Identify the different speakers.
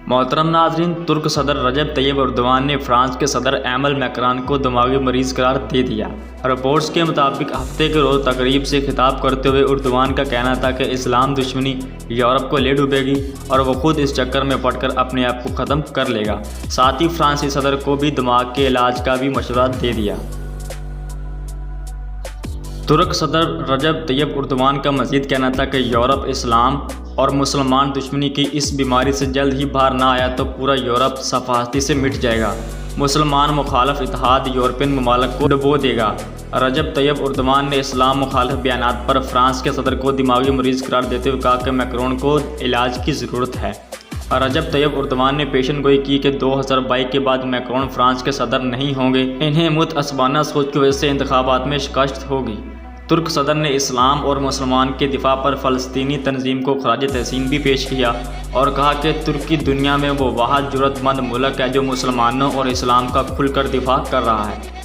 Speaker 1: मोहतरम नाजरीन, तुर्क सदर रजब तैयब एर्दोगान ने फ्रांस के सदर एमल मैक्रान को दिमागी मरीज करार दे दिया। रिपोर्ट्स के मुताबिक हफ्ते के रोज़ तकरीब से खिताब करते हुए एर्दोगान का कहना था कि इस्लाम दुश्मनी यूरोप को ले डूबेगी और वो खुद इस चक्कर में पड़कर अपने आप को ख़त्म कर लेगा। साथ ही फ्रांसी सदर को भी दिमाग के इलाज का भी मशवरा दे दिया। तुर्क सदर रजब तैयब एर्दोगान का मज़ीद कहना था कि यूरोप इस्लाम और मुसलमान दुश्मनी की इस बीमारी से जल्द ही बाहर ना आया तो पूरा यूरोप सफारती से मिट जाएगा। मुसलमान मुखालफ इत्तेहाद यूरोपियन ममालिक को डुबो देगा। रजब तैयब एर्दोगान ने इस्लाम मुखालिफ बयानात पर फ्रांस के सदर को दिमागी मरीज करार देते हुए कहा कि मैक्रोन को इलाज की ज़रूरत है। रजब तैयब एर्दोगान ने पेशन गोई की कि 2022 के बाद मैक्रोन फ्रांस के सदर नहीं होंगे। इन्हें मुतअस्सबाना सोच की वजह से इंतखाबात में शिकस्त होगी। तुर्क सदर ने इस्लाम और मुसलमान के दिफा पर फ़लस्तीनी तंजीम को खराज तहसीन भी पेश किया और कहा कि तुर्की दुनिया में वो वाहिद ज़रूरतमंद मुल्क है जो मुसलमानों और इस्लाम का खुलकर दिफा कर रहा है।